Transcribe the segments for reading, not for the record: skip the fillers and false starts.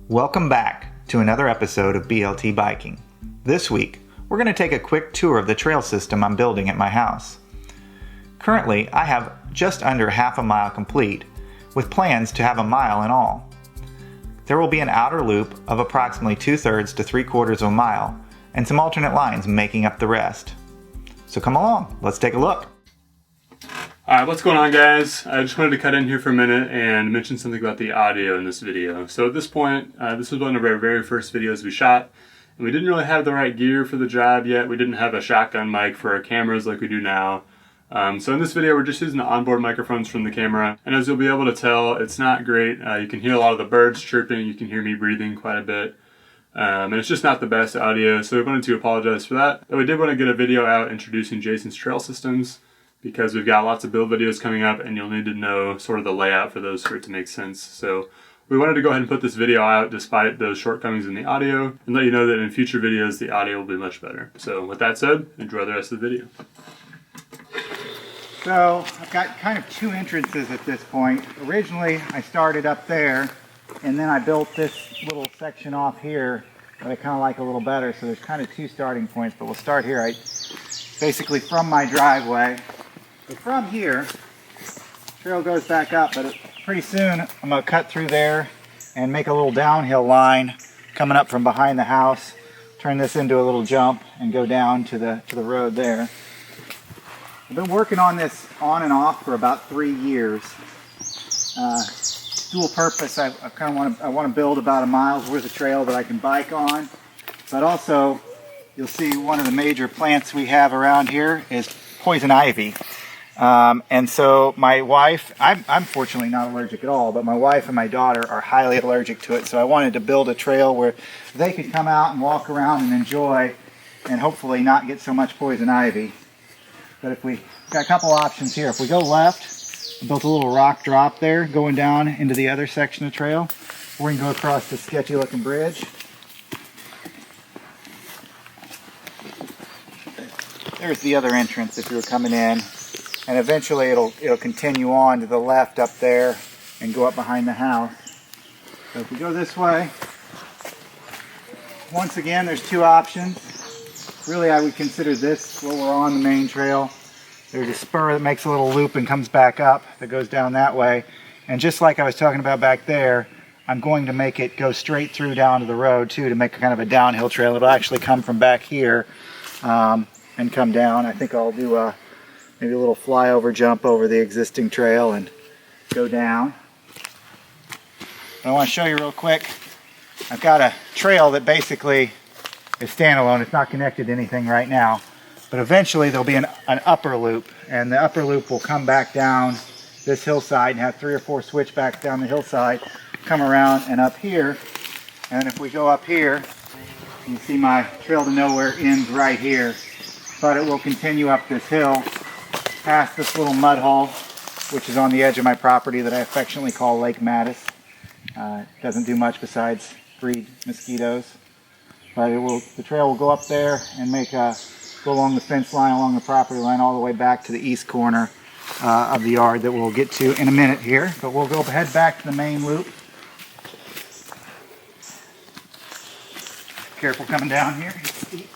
Welcome back to another episode of BLT Biking. This week, we're going to take a quick tour of the trail system I'm building at my house. Currently, I have just under half a mile complete, with plans to have a mile in all. There will be an outer loop of approximately 2/3 to 3/4 of a mile, and some alternate lines making up the rest. So come along, let's take a look. Alright, what's going on, guys? I just wanted to cut in here for a minute and mention something about the audio in this video. So at this point, this was one of our very first videos we shot, and we didn't really have the right gear for the job yet. We didn't have a shotgun mic for our cameras like we do now. So in this video, we're just using the onboard microphones from the camera, and as you'll be able to tell, it's not great. You can hear a lot of the birds chirping, you can hear me breathing quite a bit. And it's just not the best audio, so we wanted to apologize for that. But we did want to get a video out introducing Jasen's trail systems, because we've got lots of build videos coming up and you'll need to know sort of the layout for those for it to make sense. So we wanted to go ahead and put this video out despite those shortcomings in the audio and let you know that in future videos the audio will be much better. So with that said, enjoy the rest of the video. So I've got kind of two entrances at this point. Originally I started up there and then I built this little section off here that I kind of like a little better. So there's kind of two starting points, but we'll start here. Basically from my driveway. So from here, trail goes back up, but pretty soon I'm going to cut through there and make a little downhill line coming up from behind the house, turn this into a little jump and go down to the road there. I've been working on this on and off for about 3 years. Dual purpose, I want to build about a mile's worth of trail that I can bike on, but also you'll see one of the major plants we have around here is poison ivy. And so my wife, I'm fortunately not allergic at all, but my wife and my daughter are highly allergic to it. So I wanted to build a trail where they could come out and walk around and enjoy and hopefully not get so much poison ivy. But if we got a couple options here, if we go left, I built a little rock drop there going down into the other section of the trail. Or we can go across this sketchy looking bridge. There's the other entrance if you were coming in. And eventually it'll continue on to the left up there and go up behind the house. So if we go this way, once again there's two options. Really I would consider this while we're on the main trail. There's a spur that makes a little loop and comes back up that goes down that way. And just like I was talking about back there, I'm going to make it go straight through down to the road too to make kind of a downhill trail. It'll actually come from back here and come down. I think I'll do maybe a little flyover jump over the existing trail and go down. But I want to show you real quick. I've got a trail that basically is standalone. It's not connected to anything right now. But eventually there'll be an upper loop. And the upper loop will come back down this hillside and have 3 or 4 switchbacks down the hillside, come around and up here. And if we go up here, you can see my trail to nowhere ends right here. But it will continue up this hill past this little mud hole, which is on the edge of my property that I affectionately call Lake Mattis. It doesn't do much besides breed mosquitoes. But the trail will go up there and go along the fence line, along the property line, all the way back to the east corner of the yard that we'll get to in a minute here. But we'll go head back to the main loop. Careful coming down here. It's steep.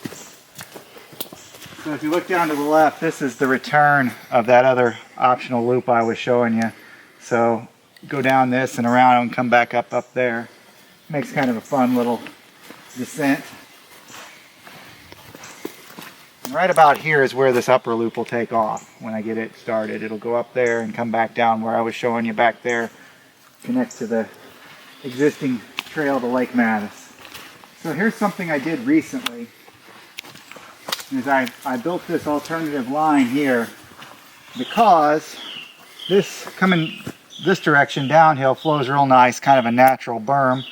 So if you look down to the left, this is the return of that other optional loop I was showing you. So go down this and around and come back up there. Makes kind of a fun little descent. And right about here is where this upper loop will take off when I get it started. It'll go up there and come back down where I was showing you back there. Connect to the existing trail to Lake Mattis. So here's something I did recently. Is I built this alternative line here because this coming this direction downhill flows real nice, kind of a natural berm,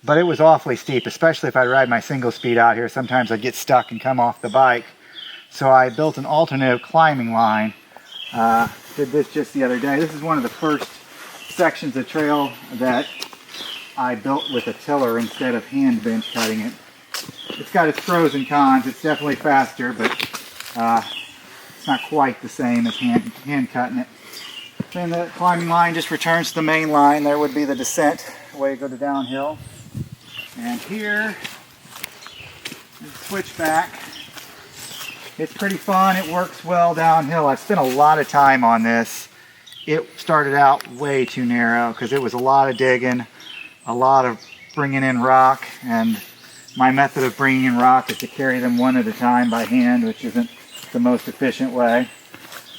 but it was awfully steep, especially if I ride my single speed out here. Sometimes I'd get stuck and come off the bike. So I built an alternative climbing line. Did this just the other day. This is one of the first sections of trail that I built with a tiller instead of hand bench cutting it. It's got its pros and cons. It's definitely faster, but it's not quite the same as hand cutting it. Then the climbing line just returns to the main line. There would be the descent, way to go to downhill. And here, switchback. It's pretty fun. It works well downhill. I've spent a lot of time on this. It started out way too narrow because it was a lot of digging, a lot of bringing in rock, and my method of bringing in rock is to carry them one at a time by hand, which isn't the most efficient way.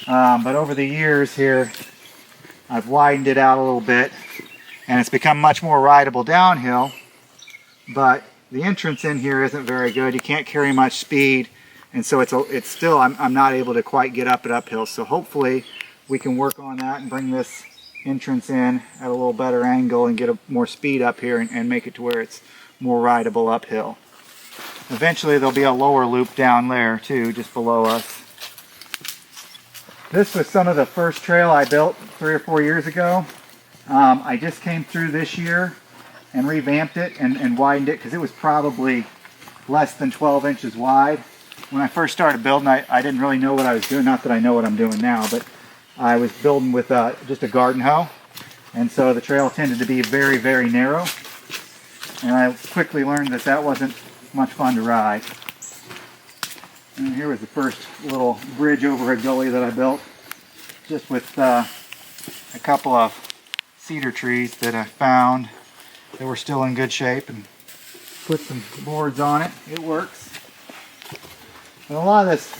But over the years here, I've widened it out a little bit, and it's become much more rideable downhill, but the entrance in here isn't very good. You can't carry much speed, and so it's still, I'm not able to quite get up it uphill. So hopefully we can work on that and bring this entrance in at a little better angle and get more speed up here and make it to where it's more rideable uphill. Eventually there'll be a lower loop down there too, just below us. This was some of the first trail I built 3 or 4 years ago. I just came through this year and revamped it and widened it because it was probably less than 12 inches wide. When I first started building, I didn't really know what I was doing. Not that I know what I'm doing now, but I was building with just a garden hoe. And so the trail tended to be very, very narrow. And I quickly learned that that wasn't much fun to ride. And here was the first little bridge over a gully that I built, just with a couple of cedar trees that I found that were still in good shape, and put some boards on it. It works. And a lot of this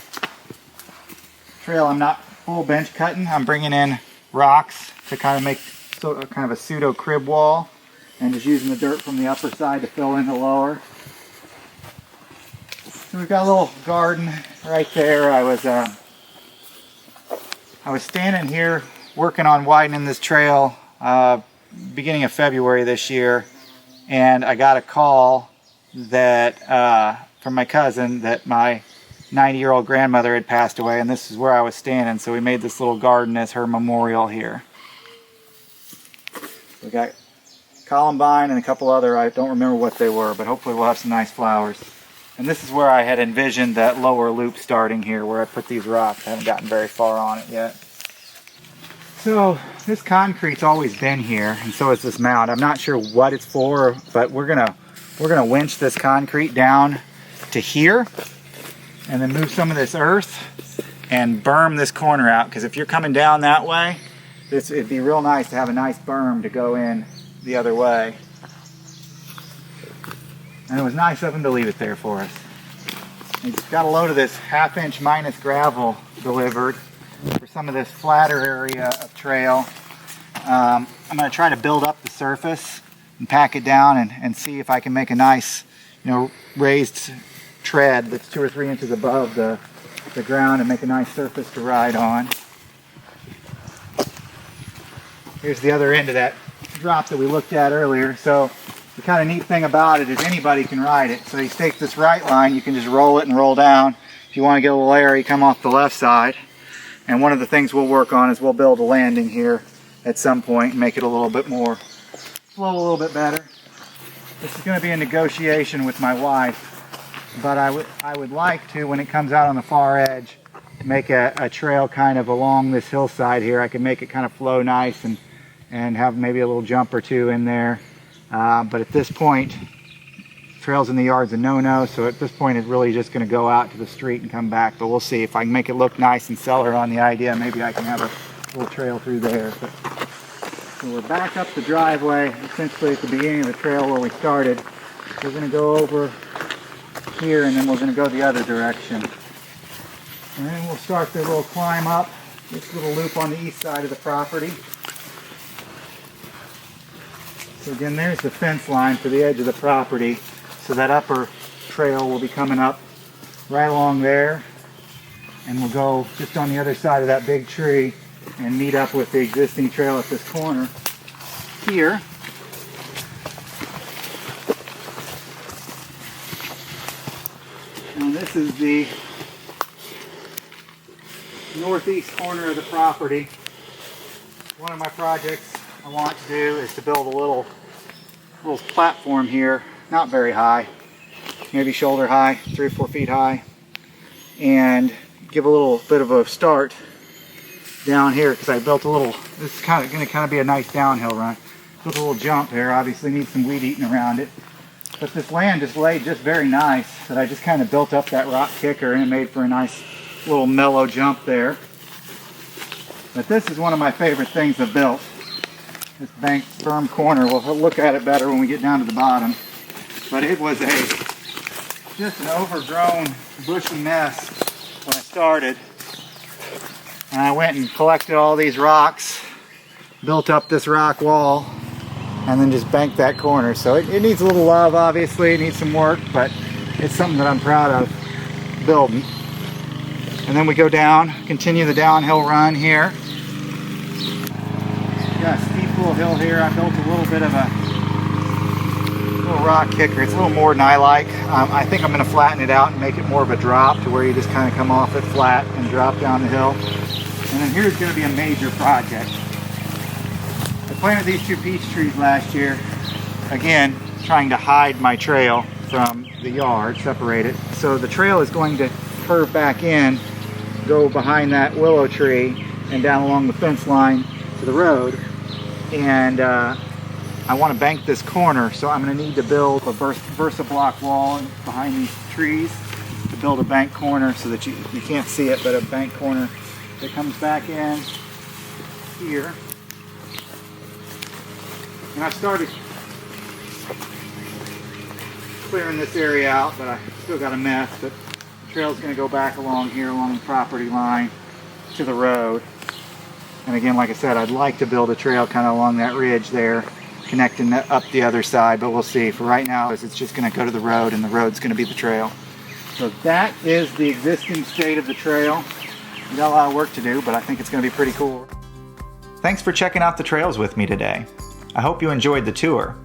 trail, I'm not full bench cutting. I'm bringing in rocks to kind of make kind of a pseudo crib wall, and just using the dirt from the upper side to fill in the lower. So we've got a little garden right there. I was standing here working on widening this trail beginning of February this year, and I got a call that from my cousin that my 90-year-old grandmother had passed away, and this is where I was standing, so we made this little garden as her memorial here. We got columbine and a couple other, I don't remember what they were, but hopefully we'll have some nice flowers. And this is where I had envisioned that lower loop starting here, where I put these rocks. I haven't gotten very far on it yet. So this concrete's always been here, and so is this mound. I'm not sure what it's for, but we're gonna winch this concrete down to here, and then move some of this earth and berm this corner out, because if you're coming down that way, it'd be real nice to have a nice berm to go in the other way. And it was nice of them to leave it there for us. He's got a load of this 1/2 inch minus gravel delivered for some of this flatter area of trail. I'm going to try to build up the surface and pack it down and see if I can make a nice, raised tread that's 2 or 3 inches above the ground and make a nice surface to ride on. Here's the other end of that drop that we looked at earlier. So the kind of neat thing about it is anybody can ride it. So you take this right line, you can just roll it and roll down. If you want to get a little airy, come off the left side. And one of the things we'll work on is we'll build a landing here at some point and make it a little bit more, flow a little bit better. This is going to be a negotiation with my wife, but I would like to, when it comes out on the far edge, make a trail kind of along this hillside here. I can make it kind of flow nice and have maybe a little jump or two in there. But at this point, trails in the yard's a no-no, so at this point it's really just going to go out to the street and come back. But we'll see if I can make it look nice and sell her on the idea. Maybe I can have a little trail through there. So we're back up the driveway, essentially at the beginning of the trail where we started. We're going to go over here, and then we're going to go the other direction. And then we'll start the little climb up this little loop on the east side of the property. So again, there's the fence line for the edge of the property. So that upper trail will be coming up right along there. And we'll go just on the other side of that big tree and meet up with the existing trail at this corner here. And this is the northeast corner of the property. One of my projects I want to do is to build a little platform here, not very high, maybe shoulder high, 3 or 4 feet high, and give a little bit of a start down here, because I built a little, this is going to be a nice downhill run. Built a little jump here, obviously needs some weed eating around it, But this land is laid just very nice that I just kind of built up that rock kicker and it made for a nice little mellow jump there. But this is one of my favorite things I've built. This banked berm corner. We'll look at it better when we get down to the bottom. But it was just an overgrown bushy mess when I started. And I went and collected all these rocks, built up this rock wall, and then just banked that corner. So it needs a little love, obviously. It needs some work, but it's something that I'm proud of building. And then we go down, continue the downhill run here. Got a steep little hill here. I built a little bit of a little rock kicker. It's a little more than I like. I think I'm going to flatten it out and make it more of a drop to where you just kind of come off it flat and drop down the hill. And then here's going to be a major project. I planted these 2 peach trees last year. Again, trying to hide my trail from the yard, separate it. So the trail is going to curve back in, go behind that willow tree and down along the fence line to the road. And I want to bank this corner, so I'm going to need to build a Versa block wall behind these trees to build a bank corner so that you can't see it, but a bank corner that comes back in here. And I started clearing this area out, but I still got a mess. But the trail's going to go back along here, along the property line to the road. And again, like I said, I'd like to build a trail kind of along that ridge there, connecting up the other side, but we'll see. For right now, it's just going to go to the road, and the road's going to be the trail. So that is the existing state of the trail. We got a lot of work to do, but I think it's going to be pretty cool. Thanks for checking out the trails with me today. I hope you enjoyed the tour.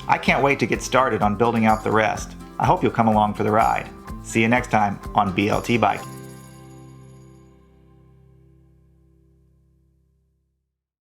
I can't wait to get started on building out the rest. I hope you'll come along for the ride. See you next time on BLT Bike.